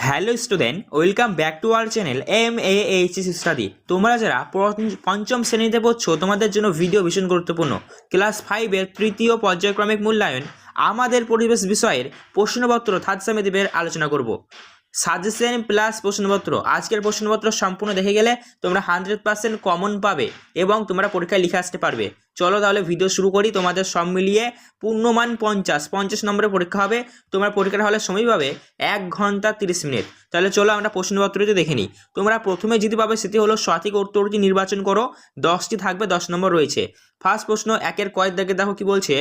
Hello student, welcome back to our channel MAHS study. তোমরা যারা পঞ্চম শ্রেণীতে পড়ছো তোমাদের জন্য ভিডিও ভীষণ গুরুত্বপূর্ণ। ক্লাস 5-এর তৃতীয় পর্যায়ক্রমিক মূল্যায়ন আমাদের পরিবেশ বিষয়ের প্রশ্নপত্র থার্ড সেমিস্টারের আলোচনা করব। সাজেশন প্লাস প্রশ্নপত্র। আজকের প্রশ্নপত্র সম্পূর্ণ দেখে গেলে তোমরা 100% কমন পাবে এবং তোমরা পরীক্ষায় লিখে আসতে পারবে। চলো তাহলে ভিডিও শুরু করি। তোমাদের সব মিলিয়ে পূর্ণমান 50 নম্বরের পরীক্ষা হবে। তোমরা পরীক্ষার হলে সময় পাবে 1 ঘন্টা 30 মিনিট। তাহলে চলো আমরা প্রশ্নপত্রটি দেখে নিই। তোমরা প্রথমে যেটি পাবে সেটি হলো সঠিক উত্তরটি নির্বাচন করো। 10টি থাকবে, 10 নম্বর রয়েছে। ফার্স্ট প্রশ্ন, একের কয়েক দাগে দেখো কি বলছে।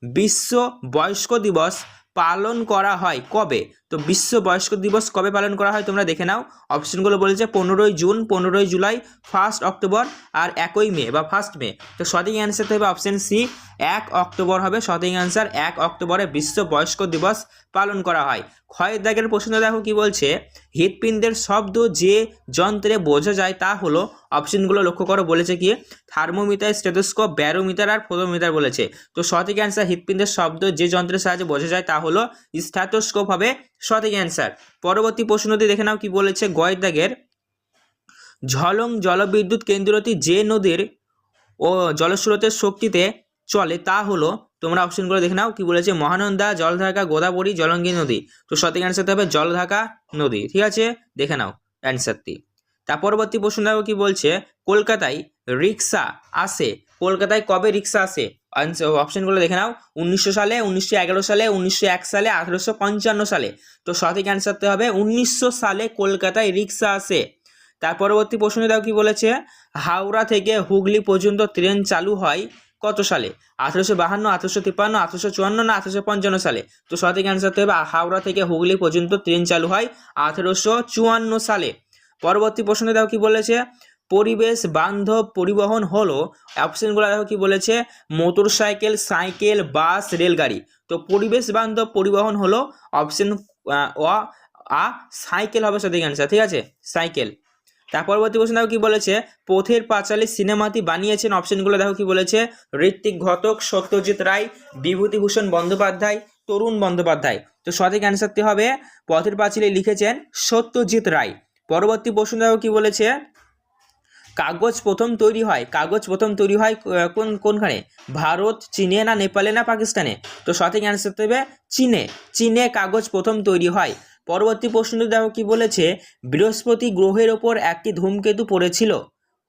বিশ্ব বয়স্ক দিবস পালন করা হয় কবে? তো বিশ্ব বয়স্ক দিবস কবে পালন করা হয় তোমরা দেখে নাও। অপশনগুলো বলেছে 15ই জুন, 15ই জুলাই, 1 অক্টোবর আর 1 মে বা 1 মে। তো সঠিক অ্যান্সার হবে অপশন সি, 1 অক্টোবর হবে সঠিক অ্যান্সার। 1 অক্টোবরে বিশ্ব বয়স্ক দিবস পালন করা হয়। ক্ষয়ের দাগের প্রশ্ন দেখো কি বলছে। হৃৎপিণ্ডের শব্দ যে যন্ত্রে বোঝা যায় তা হলো, অপশনগুলো লক্ষ্য করো। বলেছে কি থার্মোমিটার, স্টেথোস্কোপ, ব্যারোমিটার আর ফোটোমিটার বলেছে। তো সঠিক অ্যান্সার হৃৎপিণ্ডের শব্দ যে যন্ত্রের সাহায্যে বোঝা যায় তা হলো স্টেথোস্কোপ হবে সঠিক অ্যান্সার। পরবর্তী প্রশ্নটি দেখে নাও কি বলেছে। গয়ের দাগের ঝলং জলবিদ্যুৎ কেন্দ্রটি যে নদীর ও জলস্রোতের শক্তিতে চলে তা হলো, তোমরা অপশনগুলো দেখে নাও কি বলেছে। মহানন্দা, জলঢাকা, গোদাবরী, জলঙ্গি নদী। তো সঠিক অ্যান্সার হবে জলঢাকা নদী। ঠিক আছে, দেখে নাও অ্যান্সারটি। তার পরবর্তী প্রশ্ন দেখো কি বলছে। কলকাতায় রিক্সা আসে, কলকাতায় কবে রিক্সা আসে? অপশনগুলো দেখে নাও। 1900 সালে, 1911 সালে, 1901 সালে, 1855 সালে। তো সঠিক অ্যান্সারটি হবে 1900 সালে কলকাতায় রিক্সা আসে। তার পরবর্তী প্রশ্ন দাও কি বলেছে। হাওড়া থেকে হুগলি পর্যন্ত ট্রেন চালু হয় কত সালে? 1852, 1853, 1854 না 1855 সালে। তো সঠিক অ্যান্সার হবে হাওড়া থেকে হুগলি পর্যন্ত ট্রেন চালু হয় 1854 সালে। পরবর্তী প্রশ্ন দাও কি বলেছে। পরিবেশ বান্ধব পরিবহন হলো, অপশনগুলো দেখো কি বলেছে। মোটর সাইকেল, সাইকেল, বাস, রেলগাড়ি। তো পরিবেশ বান্ধব পরিবহন হলো অপশন সাইকেল হবে সঠিক অ্যান্সার। ঠিক আছে, সাইকেল। তার পরবর্তী প্রশ্ন দেখো কি বলেছে। পথের পাঁচালী সিনেমাটি বানিয়েছেন, অপশনগুলো দেখো কি বলেছে। ঋত্বিক ঘটক, সত্যজিৎ রায়, বিভূতিভূষণ বন্দ্যোপাধ্যায়, তরুণ বন্দ্যোপাধ্যায়। তো সঠিক অ্যান্সারটি হবে পথের পাঁচালী লিখেছেন সত্যজিৎ রায়। পরবর্তী প্রশ্ন দেখো কি বলেছে। কাগজ প্রথম তৈরি হয়, কাগজ প্রথম তৈরি হয় কোনখানে? ভারত, চীনে না নেপালে না পাকিস্তানে? তো সঠিক অ্যান্সার হবে চীনে। চীনে কাগজ প্রথম তৈরি হয়। পরবর্তী প্রশ্নটি দেখো কি বলেছে। বৃহস্পতি গ্রহের ওপর একটি ধূমকেতু পড়েছিল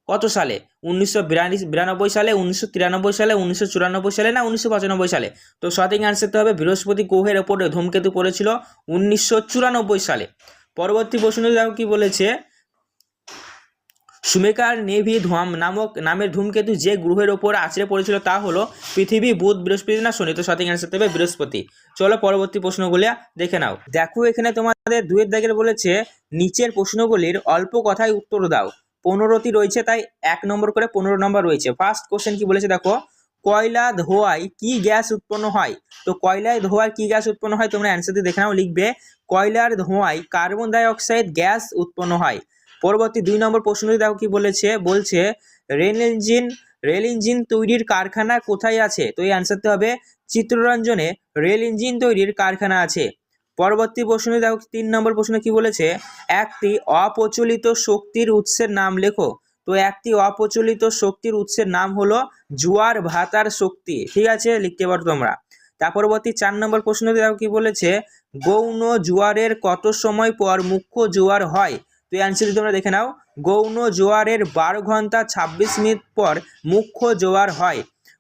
কত সালে? 1992 সালে, 1993 সালে, 1994 সালে না 1995 সালে? তো সঠিক অ্যান্সার হবে বৃহস্পতি গ্রহের ওপর ধূমকেতু পড়েছিল 1994 সালে। পরবর্তী প্রশ্নটি দেখো কি বলেছে। সুমেকার নেভি নামের ধূমকেতু যে গ্রহের ওপর আছড়ে পড়েছিল তা হলো পৃথিবী, বুধ, বৃহস্পতি না শনি? তো সঠিক অ্যান্সার দেবে বৃহস্পতি। চলো পরবর্তী প্রশ্নগুলি দেখে নাও। দেখো এখানে তোমাদের 2-এর দাগের বলেছে নিচের প্রশ্নগুলির অল্প কথায় উত্তর দাও। 15টি রয়েছে, তাই 1 নম্বর করে 15 নম্বর রয়েছে। ফার্স্ট কোশ্চেন কি বলেছে দেখো। কয়লা ধোয়ায় কি গ্যাস উৎপন্ন হয়? তো কয়লায় ধোয়ায় কি গ্যাস উৎপন্ন হয় তোমরা অ্যান্সারটি দেখে নাও। লিখবে কয়লার ধোঁয়ায় কার্বন ডাই অক্সাইড গ্যাস উৎপন্ন হয়। পরবর্তী 2 নম্বর প্রশ্নটি দেখো কি বলেছে। বলছে রেল ইঞ্জিন তৈরির কারখানা কোথায় আছে? তো এই অ্যান্সারটি হবে চিত্তরঞ্জনে রেল ইঞ্জিন তৈরির কারখানা আছে। পরবর্তী প্রশ্নটি দেখো 3 নম্বর প্রশ্ন কি বলেছে। একটি অপ্রচলিত শক্তির উৎসের নাম লেখো। তো একটি অপ্রচলিত শক্তির উৎসের নাম হলো জোয়ার ভাটার শক্তি। ঠিক আছে, লিখতে পারো তোমরা। তার পরবর্তী 4 নম্বর প্রশ্নটি দেখো কি বলেছে। গৌণ জোয়ারের কত সময় পর মুখ্য জোয়ার হয়? তো এই অ্যান্সারটি তোমরা দেখে নাও। গৌণ জোয়ারের 12 ঘন্টা 26 মিনিট পর মুখ্য জোয়ার হয়।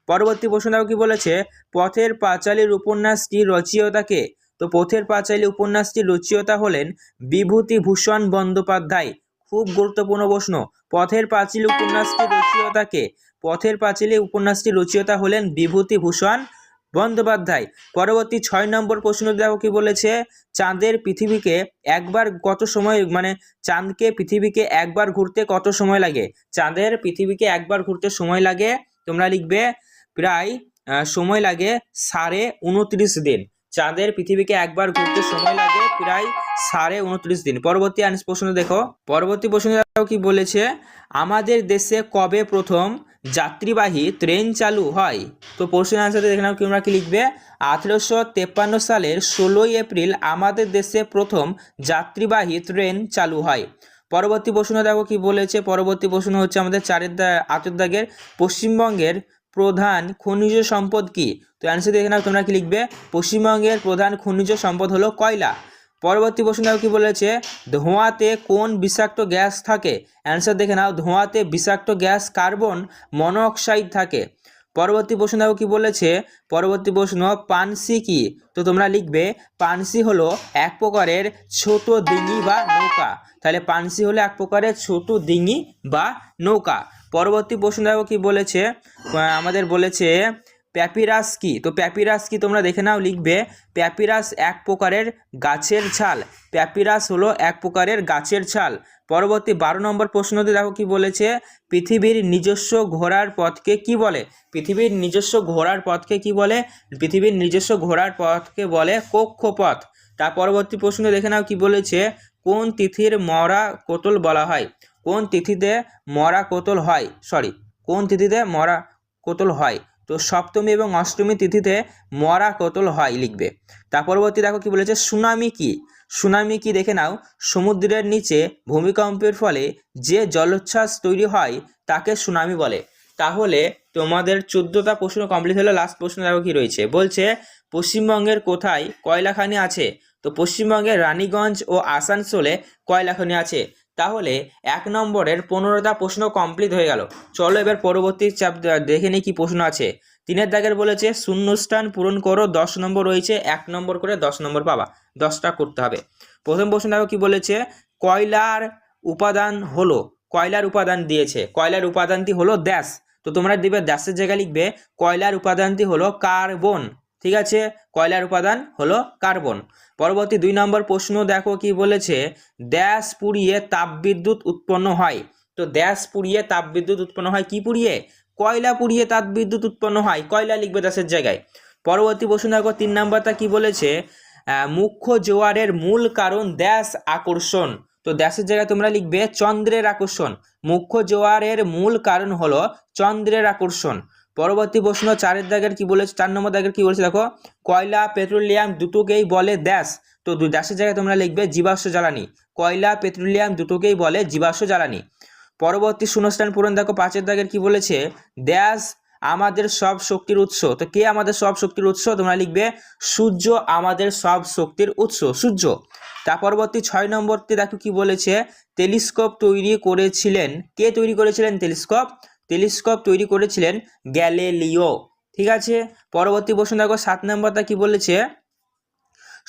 পরবর্তী প্রশ্ন দেখো কি বলেছে। পথের পাঁচালীর উপন্যাসটি রচয়িতাকে? তো পথের পাঁচালী উপন্যাসটির রচয়িতা হলেন বিভূতিভূষণ বন্দ্যোপাধ্যায়। খুব গুরুত্বপূর্ণ প্রশ্ন। পথের পাঁচালী উপন্যাসটির রচয়িতাকে? পথের পাঁচালী উপন্যাসটির রচয়িতা হলেন বিভূতিভূষণ বন্দ্যোপাধ্যায়। পরবর্তী 6 নম্বর প্রশ্ন দেখো কি বলেছে। চাঁদের পৃথিবীকে একবার কত সময় চাঁদকে পৃথিবীকে একবার ঘুরতে কত সময় লাগে? চাঁদের পৃথিবীকে একবার ঘুরতে সময় লাগে, তোমরা লিখবে প্রায় সময় লাগে 29.5 দিন। চাঁদের পৃথিবীকে একবার ঘুরতে সময় লাগে প্রায় 29.5 দিন। পরবর্তী প্রশ্ন দেখো। পরবর্তী প্রশ্ন দেখো কি বলেছে। আমাদের দেশে কবে প্রথম যাত্রীবাহী ট্রেন চালু হয়? তো প্রশ্নের আনসারটা দেখে নাও তোমরা কি লিখবে। 1853 সালের 16ই এপ্রিল আমাদের দেশে প্রথম যাত্রীবাহী ট্রেন চালু হয়। পরবর্তী প্রশ্ন দেখো কি বলেছে। পরবর্তী প্রশ্ন হচ্ছে আমাদের আটের দাগের, পশ্চিমবঙ্গের প্রধান খনিজ সম্পদ কি? তো অ্যান্সার দেখে নাও তোমরা কি লিখবে। পশ্চিমবঙ্গের প্রধান খনিজ সম্পদ হলো কয়লা। পরবর্তী প্রশ্ন দেখো কি বলেছে, ধোঁয়াতে কোন বিষাক্ত গ্যাস থাকে? অ্যান্সার দেখে নাও, ধোঁয়াতে বিষাক্ত গ্যাস কার্বন মনোঅক্সাইড থাকে। পরবর্তী প্রশ্ন দেখো কি বলেছে। পরবর্তী প্রশ্ন, পানসি কি? তো তোমরা লিখবে পানসি হলো এক প্রকারের ছোট ডিঙি বা নৌকা। তাহলে পানসি হলো এক প্রকারের ছোট ডিঙি বা নৌকা। পরবর্তী প্রশ্ন দেখো কি বলেছে। আমাদের বলেছে প্যাপিরাস কি? তো প্যাপিরাস কি তোমরা দেখে নাও, লিখবে প্যাপিরাস এক প্রকারের গাছের ছাল। প্যাপিরাস হলো এক প্রকারের গাছের ছাল। পরবর্তী 12 নম্বর প্রশ্নতে দেখো কি বলেছে, পৃথিবীর নিজস্ব ঘোরার পথকে কি বলে? পৃথিবীর নিজস্ব ঘোরার পথকে কি বলে? পৃথিবীর নিজস্ব ঘোরার পথকে বলে কক্ষপথ। তার পরবর্তী প্রশ্ন দেখে নাও কি বলেছে, কোন তিথির মরা কোতল বলা হয়? কোন তিথিতে মরা কোতল হয়? কোন তিথিতে মরা কোতল হয়? তো সপ্তমী এবং অষ্টমী তিথিতে মরা কোতল হয় লিখবে। তার পরবর্তী দেখো কি বলেছে, সুনামি কি? সুনামি কি দেখে নাও, সমুদ্রের নিচে ভূমিকম্পের ফলে যে জলোচ্ছ্বাস তৈরি হয় তাকে সুনামি বলে। তাহলে তোমাদের 14টা প্রশ্ন কমপ্লিট হলো। লাস্ট প্রশ্ন দেখো কি রয়েছে, বলছে পশ্চিমবঙ্গের কোথায় কয়লা খনি আছে? তো পশ্চিমবঙ্গের রানীগঞ্জ ও আসানসোলে কয়লা খনি আছে। তাহলে 1 নম্বরের 15টা প্রশ্ন কমপ্লিট হয়ে গেল। চলো এবার পরবর্তী দেখে নিই কি প্রশ্ন আছে। 3 দাগের বলেছে শূন্যস্থান পূরণ করো, 10 নম্বর রয়েছে, 1 নম্বর করে 10 নম্বর পাবা, 10টা করতে হবে। প্রথম প্রশ্ন দেখো কি বলেছে, কয়লার উপাদান হলো, কয়লার উপাদান দিয়েছে, কয়লার উপাদানটি হলো ড্যাশ। তো তোমরা দিবে ড্যাশের জায়গায় লিখবে কয়লার উপাদানটি হলো কার্বন। ঠিক আছে, কয়লার উপাদান হলো কার্বন। পরবর্তী 2 নম্বর প্রশ্ন দেখো কি বলেছে, ড্যাশ পুড়িয়ে তাপবিদ্যুৎ উৎপন্ন হয়। তো ড্যাশ পুড়িয়ে তাপবিদ্যুৎ উৎপন্ন হয়, কি পুড়িয়ে? কয়লা পুড়িয়ে তাপবিদ্যুৎ উৎপন্ন হয়, কয়লা লিখবে ড্যাশের জায়গায়। পরবর্তী প্রশ্ন দেখো 3 নম্বরটা কি বলেছে, মুখ্য জোয়ারের মূল কারণ ড্যাশ আকর্ষণ। তো ড্যাশের জায়গায় তোমরা লিখবে চন্দ্রের আকর্ষণ। মুখ্য জোয়ারের মূল কারণ হলো চন্দ্রের আকর্ষণ। পরবর্তী প্রশ্ন 4 দাগের কি বলেছে, 4 নম্বর দাগের কি বলেছে দেখো, কয়লা পেট্রোলিয়াম দুটোকেই বলে ড্যাশ। তো ড্যাশের জায়গায় তোমরা লিখবে জীবাশ্ম জ্বালানি। কয়লা পেট্রোলিয়াম দুটোকেই বলে জীবাশ্ম জ্বালানি। পরবর্তী শূন্যস্থান পূরণ দেখো 5 দাগের কি বলেছে, ড্যাশ আমাদের সব শক্তির উৎস। তো কে আমাদের সব শক্তির উৎস? তোমরা লিখবে সূর্য আমাদের সব শক্তির উৎস, সূর্য। তার পরবর্তী 6 নম্বরতে দেখো কি বলেছে, টেলিস্কোপ তৈরি করেছিলেন, কে তৈরি করেছিলেন টেলিস্কোপ? টেলিস্কোপ তৈরি করেছিলেন গ্যালিলিও। ঠিক আছে, পরবর্তী প্রশ্ন দেখো 7 নম্বরটা কি বলেছে,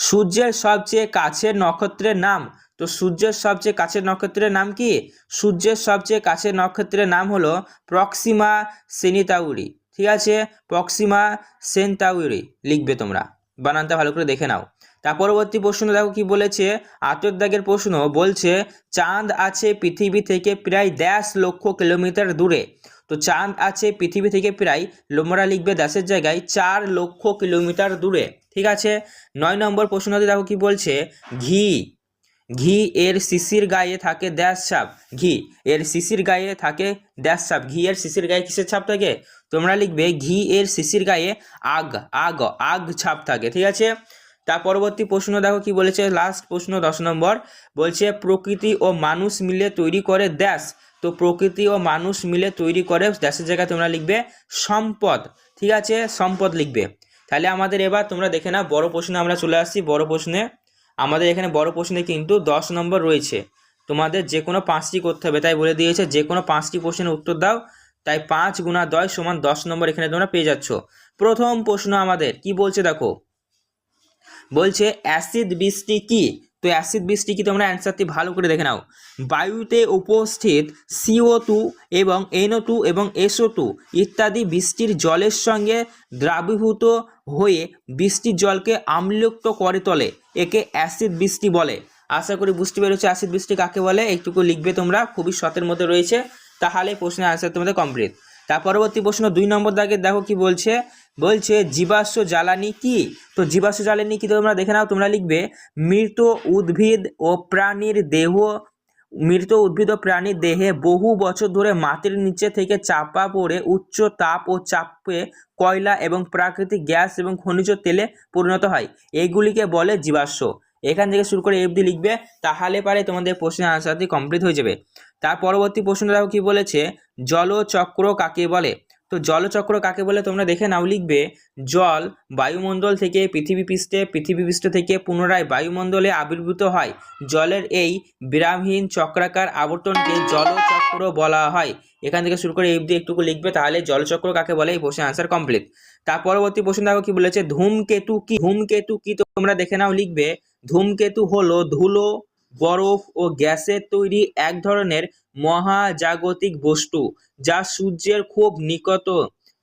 সূর্যের সবচেয়ে কাছের নক্ষত্রের নাম। তো সূর্যের সবচেয়ে কাছের নক্ষত্রের নাম কি? সূর্যের সবচেয়ে কাছের নক্ষত্রের নাম হলো প্রক্সিমা সেন্টাউরি। ঠিক আছে, প্রক্সিমা সেন্টাউরি লিখবে তোমরা, বানানটা ভালো করে দেখে নাও। তার পরবর্তী প্রশ্ন দেখো কি বলেছে, 8 দাগের প্রশ্ন বলছে চাঁদ আছে পৃথিবী থেকে প্রায় 1.5 লক্ষ কিলোমিটার দূরে। তো চাঁদ আছে পৃথিবী থেকে প্রায়, তোমরা লিখবে দেশের জায়গায় 4 লক্ষ কিলোমিটার দূরে। ঠিক আছে, 9 নম্বর প্রশ্নতে দেখো কি বলছে, ঘি, ঘি এর শিশির গায়ে থাকে ড্যাশ ছাপ। ঘি এর শিশির গায়ে থাকে ড্যাশ ছাপ। ঘি এর শিশির গায়ে কিসের ছাপ থাকে? তোমরা লিখবে ঘি এর শিশির গায়ে আগ, আগ, আগ ছাপ থাকে। ঠিক আছে, তার পরবর্তী প্রশ্ন দেখো কি বলেছে, লাস্ট প্রশ্ন 10 নম্বর বলছে প্রকৃতি ও মানুষ মিলে তৈরি করে ড্যাশ। তো প্রকৃতি ও মানুষ মিলে তৈরি করে ড্যাশের জায়গায় তোমরা লিখবে সম্পদ। ঠিক আছে, সম্পদ লিখবে। তাহলে আমাদের এবার তোমরা দেখে নাও বড় প্রশ্নে আমরা চলে আসছি। বড় প্রশ্নে আমাদের এখানে বড় প্রশ্নে কিন্তু 10 নম্বর রয়েছে, তোমাদের যে কোনো 5টি করতে হবে, তাই বলে দিয়েছে যে কোনো 5টি প্রশ্নের উত্তর দাও। তাই 5 গুণা 10 সমান 10 নম্বর এখানে তোমরা পেয়ে যাচ্ছ। প্রথম প্রশ্ন আমাদের কি বলছে দেখো, বলছে অ্যাসিড বৃষ্টি কি? তো অ্যাসিড বৃষ্টি কি, তোমরা অ্যান্সারটি ভালো করে দেখে নাও। বায়ুতে উপস্থিত CO2 এবং NO2 এবং SO2 ইত্যাদি বৃষ্টির জলের সঙ্গে দ্রাবীভূত হয়ে বৃষ্টির জলকে আম্লযুক্ত করে তোলে, একে অ্যাসিড বৃষ্টি বলে। আশা করি বুঝতে পেরেছো অ্যাসিড বৃষ্টি কাকে বলে, একটুকু লিখবে তোমরা, খুবই শর্টের মধ্যে রয়েছে, তাহলে প্রশ্নের আনসার তোমাদের কমপ্লিট। তার পরবর্তী প্রশ্ন 2 নম্বর দাগে দেখো কি বলছে, বলছে জীবাশ্ম জ্বালানি কি? তো জীবাশ্ম জ্বালানি কি তোমরা দেখে নাও, তোমরা লিখবে মৃত উদ্ভিদ ও প্রাণীর দেহ মৃত উদ্ভিদ ও প্রাণীর দেহে বহু বছর ধরে মাটির নিচে থেকে চাপা পড়ে উচ্চ তাপ ও চাপে কয়লা এবং প্রাকৃতিক গ্যাস এবং খনিজ তেলে পরিণত হয়, এইগুলিকে বলে জীবাশ্ম। এখান থেকে শুরু করে এফডি লিখবে, তাহলে পারে তোমাদের প্রশ্নের আনসারটি কমপ্লিট হয়ে যাবে। তার পরবর্তী প্রশ্নটা দেখো কি বলেছে, জলচক্র কাকে বলে। তো জলচক্র কাকে বলে তোমরা দেখে নাও, লিখবে জল বায়ুমণ্ডল থেকে পৃথিবী পৃষ্ঠ থেকে পুনরায় বায়ুমণ্ডলে আবির্ভূত হয়। জলের এই বিরামহীন চক্রাকার আবর্তনকে জলচক্র বলা হয়। এখান থেকে শুরু করে এফডি একটুকু লিখবে, তাহলে জলচক্র কাকে বলে এই প্রশ্নের আনসার কমপ্লিট। তার পরবর্তী প্রশ্ন দেখো কি বলেছে, ধূমকেতু কি। ধূমকেতু কি তোমরা দেখে নাও, লিখবে ধূমকেতু হলো ধুলো, বরফ ও গ্যাসের তৈরি এক ধরনের মহাজাগতিক বস্তু, যা সূর্যের খুব নিকট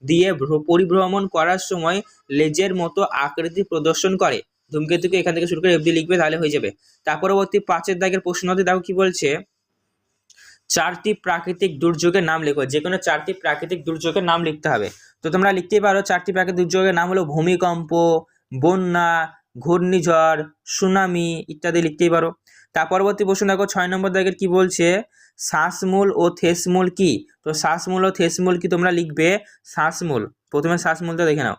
দিয়ে পরিভ্রমণ করার সময় লেজের মতো আকৃতি প্রদর্শন করে। ধূমকেতুকে এখান থেকে শুরু করে এফডি লিখবে, তাহলে হয়ে যাবে। তার পরবর্তী 5 দাগের প্রশ্নতে দেখো কি বলছে, 4টি প্রাকৃতিক দুর্যোগের নাম লেখো। যে কোনো 4টি প্রাকৃতিক দুর্যোগের নাম লিখতে হবে। তো তোমরা লিখতেই পারো 4টি প্রাকৃতিক দুর্যোগের নাম হলো ভূমিকম্প, বন্যা, ঘূর্ণিঝড়, সুনামি ইত্যাদি লিখতেই পারো। তার পরবর্তী প্রশ্ন দেখো 6 নম্বর দাগের কি বলছে, শ্বাসমূল ও থেসমূল কি। তো শ্বাসমূল ও থেসমূল কি তোমরা লিখবে শ্বাসমূল। প্রথমে শ্বাসমূলটা দেখে নাও,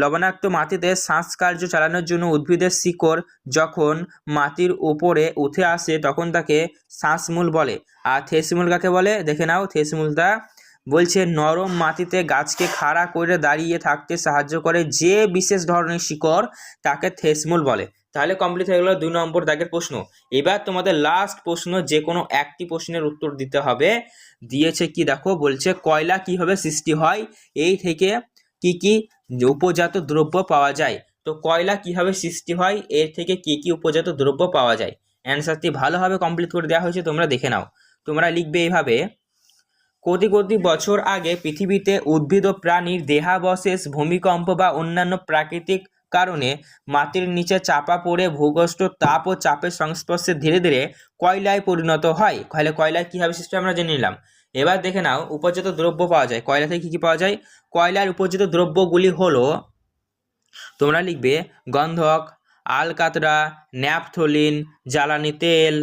লবণাক্ত মাটিতে শ্বাস কার্য চালানোর জন্য উদ্ভিদের শিকড় যখন মাটির উপরে উঠে আসে তখন তাকে শ্বাসমূল বলে। আর থেসমূল কাকে বলে দেখে নাও, থেসমূলটা বলছে নরম মাটিতে গাছকে খাড়া করে দাঁড়িয়ে থাকতে সাহায্য করে যে বিশেষ ধরনের শিকড়, তাকে থেসমূল বলে। তাহলে কমপ্লিট হয়ে গেল 2 নম্বর দাগের প্রশ্ন। এবার তোমাদের লাস্ট প্রশ্ন, যে কোনো একটি প্রশ্নের উত্তর দিতে হবে। দিয়েছে কি দেখো, বলছে কয়লা কিভাবে সৃষ্টি হয়, এই থেকে কি কি উপজাত দ্রব্য পাওয়া যায়। তো কয়লা কিভাবে সৃষ্টি হয়, এর থেকে কি কি উপজাত দ্রব্য পাওয়া যায়। অ্যান্সারটি ভালোভাবে কমপ্লিট করে দেওয়া হয়েছে, তোমরা দেখে নাও। তোমরা লিখবে এইভাবে, কোটি কোটি বছর আগে পৃথিবীতে উদ্ভিদ ও প্রাণীর দেহাবশেষ ভূমিকম্প বা অন্যান্য প্রাকৃতিক কারণে মাটির নিচে চাপা পড়ে ভূগর্ভস্থ তাপ ও চাপের সংস্পর্শে ধীরে ধীরে কয়লায় পরিণত হয়। কয়লায় কীভাবে সৃষ্টি আমরা জেনে নিলাম। এবার দেখে নাও উপজাত দ্রব্য পাওয়া যায়, কয়লা থেকে কী কী পাওয়া যায়। কয়লার উপজাত দ্রব্যগুলি হলো, তোমরা লিখবে গন্ধক, আলকাতরা, ন্যাপথলিন, জ্বালানি তেল,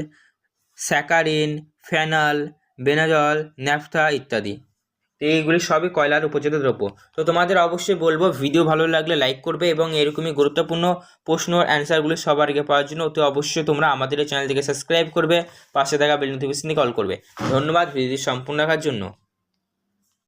স্যাকারিন, ফেনল, বেনাজল, ন্যাফথা ইত্যাদি। তো এইগুলি সবই কয়লার উপজাত দ্রব্য। তো তোমাদের অবশ্যই বলবো ভিডিও ভালো লাগলে লাইক করবে এবং এরকমই গুরুত্বপূর্ণ প্রশ্নের অ্যান্সারগুলি সবার আগে পাওয়ার জন্য অতি অবশ্যই তোমরা আমাদের এই চ্যানেলটিকে সাবস্ক্রাইব করবে, পাশে থাকা বেল নোটিফিকেশনে কল করবে। ধন্যবাদ ভিডিওটি সম্পূর্ণ দেখার জন্য।